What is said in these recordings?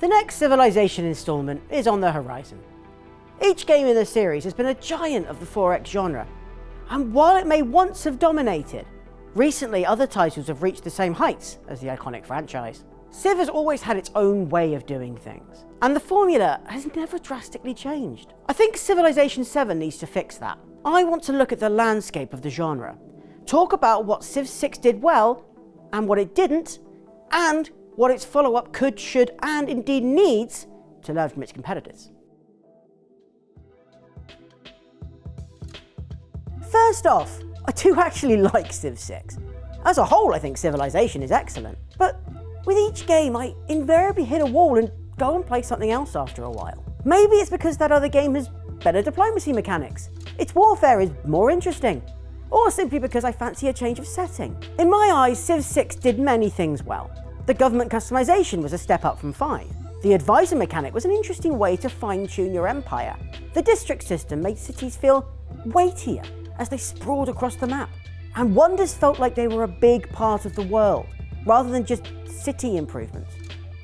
The next Civilization installment is on the horizon. Each game in the series has been a giant of the 4X genre, and while it may once have dominated, recently other titles have reached the same heights as the iconic franchise. Civ has always had its own way of doing things, and the formula has never drastically changed. I think Civilization 7 needs to fix that. I want to look at the landscape of the genre, talk about what Civ 6 did well, and what it didn't, and what its follow-up could, should, and indeed needs to learn from its competitors. First off, I do actually like Civ 6. As a whole, I think Civilization is excellent, but with each game, I invariably hit a wall and go and play something else after a while. Maybe it's because that other game has better diplomacy mechanics, its warfare is more interesting, or simply because I fancy a change of setting. In my eyes, Civ 6 did many things well. The government customization was a step up from 5. The advisor mechanic was an interesting way to fine-tune your empire. The district system made cities feel weightier as they sprawled across the map. And wonders felt like they were a big part of the world, rather than just city improvements.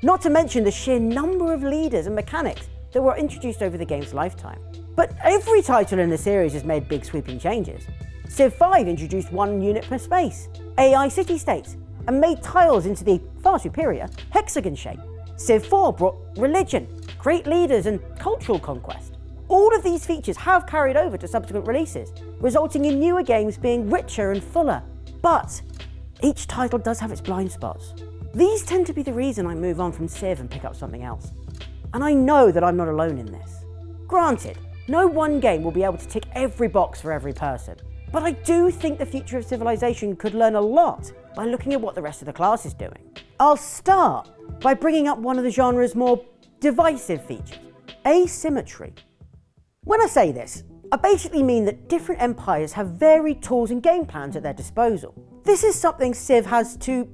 Not to mention the sheer number of leaders and mechanics that were introduced over the game's lifetime. But every title in the series has made big sweeping changes. Civ 5 introduced 1 unit per space, AI city-states, and made tiles into the far superior hexagon shape. Civ 4 brought religion, great leaders, and cultural conquest. All of these features have carried over to subsequent releases, resulting in newer games being richer and fuller. But each title does have its blind spots. These tend to be the reason I move on from Civ and pick up something else. And I know that I'm not alone in this. Granted, no one game will be able to tick every box for every person, but I do think the future of Civilization could learn a lot by looking at what the rest of the class is doing. I'll start by bringing up one of the genre's more divisive features, asymmetry. When I say this, I basically mean that different empires have varied tools and game plans at their disposal. This is something Civ has to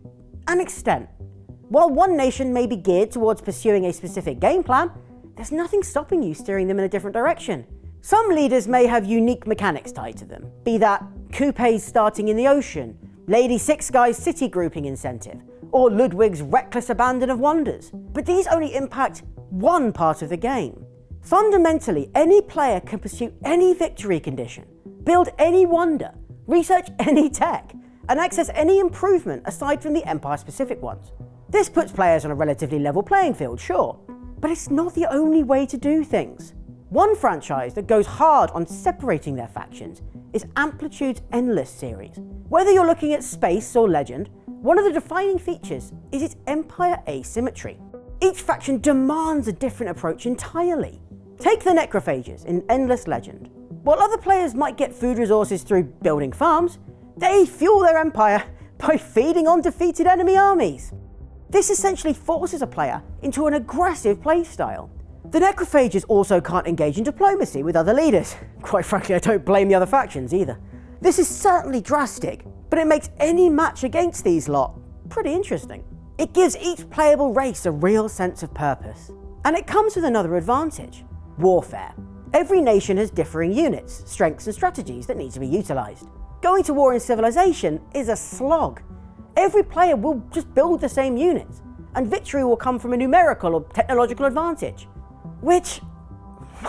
an extent. While one nation may be geared towards pursuing a specific game plan, there's nothing stopping you steering them in a different direction. Some leaders may have unique mechanics tied to them, be that coupes starting in the ocean, Lady Six Guy's city grouping incentive, or Ludwig's reckless abandon of wonders. But these only impact one part of the game. Fundamentally, any player can pursue any victory condition, build any wonder, research any tech, and access any improvement aside from the Empire-specific ones. This puts players on a relatively level playing field, sure, but it's not the only way to do things. One franchise that goes hard on separating their factions is Amplitude's Endless series. Whether you're looking at space or legend, one of the defining features is its empire asymmetry. Each faction demands a different approach entirely. Take the Necrophages in Endless Legend. While other players might get food resources through building farms, they fuel their empire by feeding on defeated enemy armies. This essentially forces a player into an aggressive playstyle. The Necrophages also can't engage in diplomacy with other leaders. Quite frankly, I don't blame the other factions either. This is certainly drastic, but it makes any match against these lot pretty interesting. It gives each playable race a real sense of purpose. And it comes with another advantage: warfare. Every nation has differing units, strengths and strategies that need to be utilised. Going to war in Civilization is a slog. Every player will just build the same units, and victory will come from a numerical or technological advantage, which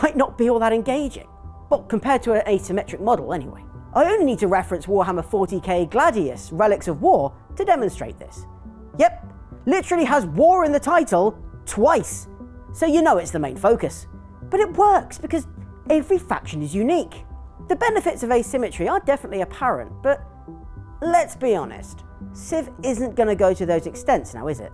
might not be all that engaging. Well, compared to an asymmetric model anyway. I only need to reference Warhammer 40k Gladius, Relics of War, to demonstrate this. Yep, literally has war in the title twice, so you know it's the main focus. But it works because every faction is unique. The benefits of asymmetry are definitely apparent, but let's be honest, Civ isn't going to go to those extents now, is it?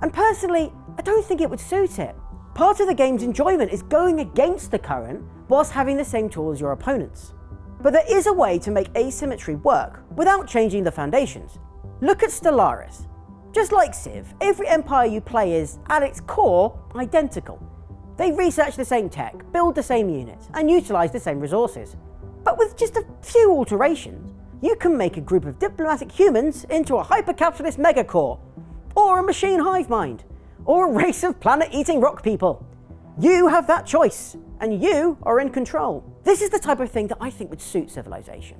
And personally, I don't think it would suit it. Part of the game's enjoyment is going against the current whilst having the same tool as your opponents. But there is a way to make asymmetry work without changing the foundations. Look at Stellaris. Just like Civ, every empire you play is, at its core, identical. They research the same tech, build the same units, and utilise the same resources. But with just a few alterations, you can make a group of diplomatic humans into a hyper-capitalist megacore, or a machine hive mind, or a race of planet-eating rock people. You have that choice, and you are in control. This is the type of thing that I think would suit Civilization.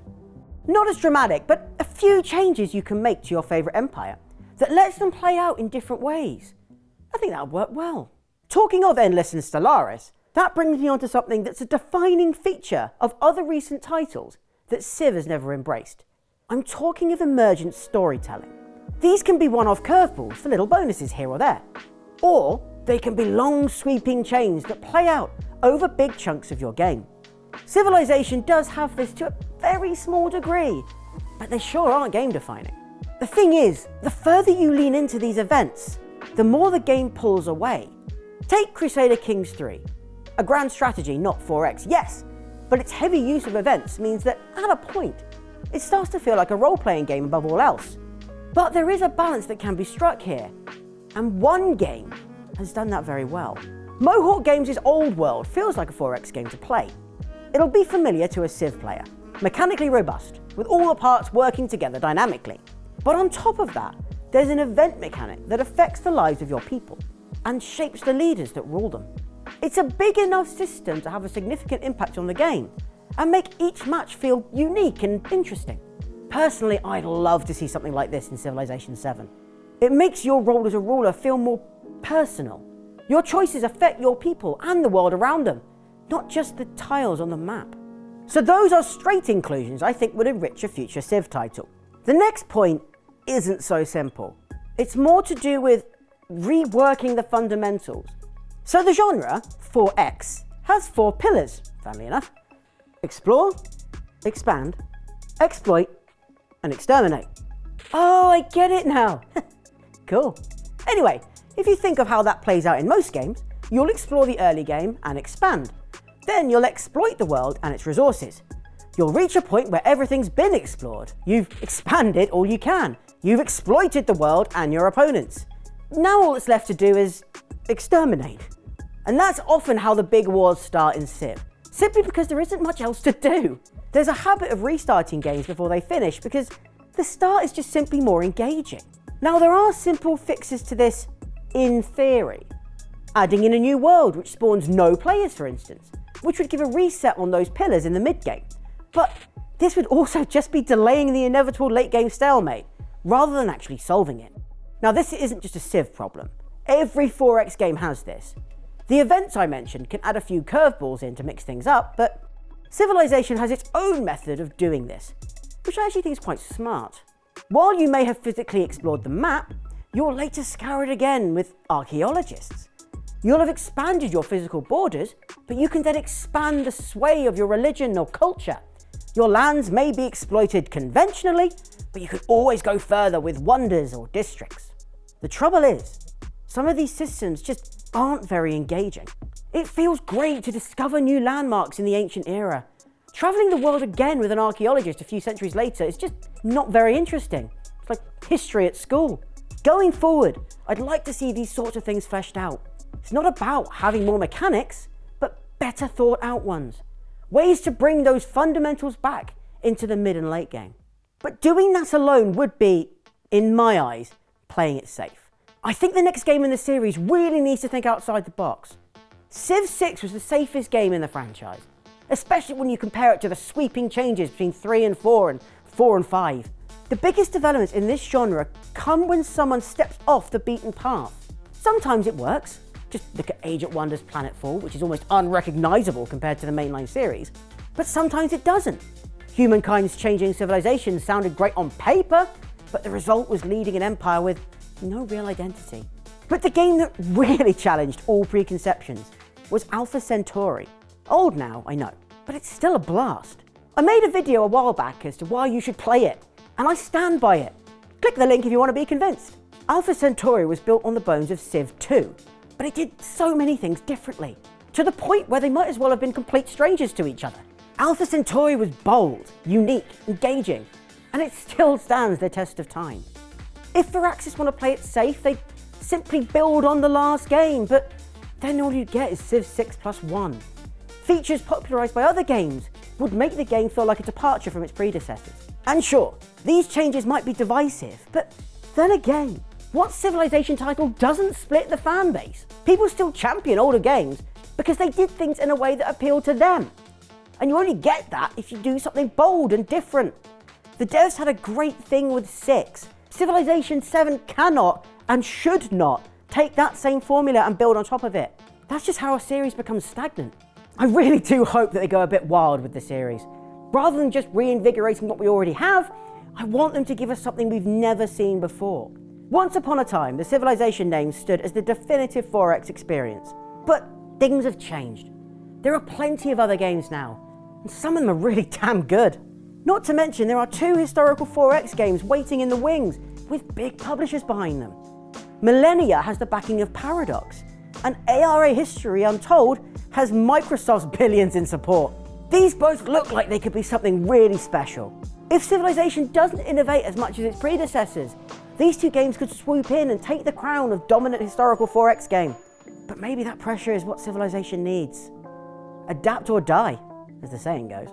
Not as dramatic, but a few changes you can make to your favourite empire that lets them play out in different ways. I think that would work well. talking of Endless and Stellaris, that brings me on to something that's a defining feature of other recent titles that Civ has never embraced. I'm talking of emergent storytelling. These can be one-off curveballs for little bonuses here or there, or they can be long sweeping chains that play out over big chunks of your game. Civilization does have this to a very small degree, but they sure aren't game defining. The thing is, the further you lean into these events, the more the game pulls away. Take Crusader Kings 3, a grand strategy, not 4X, yes, but its heavy use of events means that at a point, it starts to feel like a role-playing game above all else. But there is a balance that can be struck here, and one game has done that very well. Mohawk Games' Old World feels like a 4X game to play. It'll be familiar to a Civ player, mechanically robust, with all the parts working together dynamically. But on top of that, there's an event mechanic that affects the lives of your people and shapes the leaders that rule them. It's a big enough system to have a significant impact on the game and make each match feel unique and interesting. Personally, I'd love to see something like this in Civilization 7. It makes your role as a ruler feel more personal. Your choices affect your people and the world around them, not just the tiles on the map. So those are straight inclusions I think would enrich a future Civ title. The next point isn't so simple. It's more to do with reworking the fundamentals. So the genre, 4X, has 4 pillars, funnily enough. Explore, expand, exploit, and exterminate. Oh, I get it now. Cool. Anyway, if you think of how that plays out in most games, you'll explore the early game and expand. Then you'll exploit the world and its resources. You'll reach a point where everything's been explored. You've expanded all you can. You've exploited the world and your opponents. Now all that's left to do is exterminate. And that's often how the big wars start in Civ, simply because there isn't much else to do. There's a habit of restarting games before they finish because the start is just simply more engaging. Now there are simple fixes to this in theory. Adding in a new world which spawns no players, for instance, which would give a reset on those pillars in the mid-game. But this would also just be delaying the inevitable late-game stalemate, rather than actually solving it. Now this isn't just a Civ problem. Every 4X game has this. The events I mentioned can add a few curveballs in to mix things up, but Civilization has its own method of doing this, which I actually think is quite smart. While you may have physically explored the map, you'll later scour it again with archaeologists. You'll have expanded your physical borders, but you can then expand the sway of your religion or culture. Your lands may be exploited conventionally, but you can always go further with wonders or districts. The trouble is, some of these systems just aren't very engaging. It feels great to discover new landmarks in the ancient era. Travelling the world again with an archaeologist a few centuries later is just not very interesting. It's like history at school. Going forward, I'd like to see these sorts of things fleshed out. It's not about having more mechanics, but better thought out ones. Ways to bring those fundamentals back into the mid and late game. But doing that alone would be, in my eyes, playing it safe. I think the next game in the series really needs to think outside the box. Civ 6 was the safest game in the franchise, especially when you compare it to the sweeping changes between 3 and 4 and 4 and 5. The biggest developments in this genre come when someone steps off the beaten path. Sometimes it works. Just look at Age of Wonders Planetfall, which is almost unrecognizable compared to the mainline series. But sometimes it doesn't. Humankind's Changing Civilization sounded great on paper, but the result was leading an empire with no real identity. But the game that really challenged all preconceptions was Alpha Centauri. Old now, I know, but it's still a blast. I made a video a while back as to why you should play it, and I stand by it. Click the link if you want to be convinced. Alpha Centauri was built on the bones of Civ 2, but it did so many things differently, to the point where they might as well have been complete strangers to each other. Alpha Centauri was bold, unique, engaging, and it still stands the test of time. If Firaxis want to play it safe, they simply build on the last game, but then all you get is Civ 6+1. Features popularised by other games would make the game feel like a departure from its predecessors. And sure, these changes might be divisive, but then again, what Civilization title doesn't split the fan base? People still champion older games because they did things in a way that appealed to them. And you only get that if you do something bold and different. The devs had a great thing with 6. Civilization 7 cannot and should not take that same formula and build on top of it. That's just how a series becomes stagnant. I really do hope that they go a bit wild with the series. Rather than just reinvigorating what we already have, I want them to give us something we've never seen before. Once upon a time, the Civilization name stood as the definitive 4X experience. But things have changed. There are plenty of other games now, and some of them are really damn good. Not to mention there are 2 historical 4X games waiting in the wings, with big publishers behind them. Millennia has the backing of Paradox, and ARA History Untold has Microsoft's billions in support. These both look like they could be something really special. If Civilization doesn't innovate as much as its predecessors, these 2 games could swoop in and take the crown of dominant historical 4X game. But maybe that pressure is what Civilization needs. Adapt or die, as the saying goes.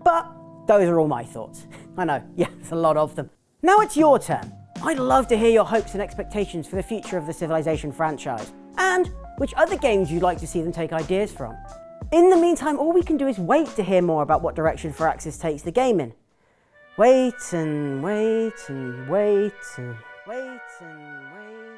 But those are all my thoughts. I know, yeah, there's a lot of them. Now it's your turn. I'd love to hear your hopes and expectations for the future of the Civilization franchise, and which other games you'd like to see them take ideas from. In the meantime, all we can do is wait to hear more about what direction Firaxis takes the game in. Wait and wait and wait and wait and wait.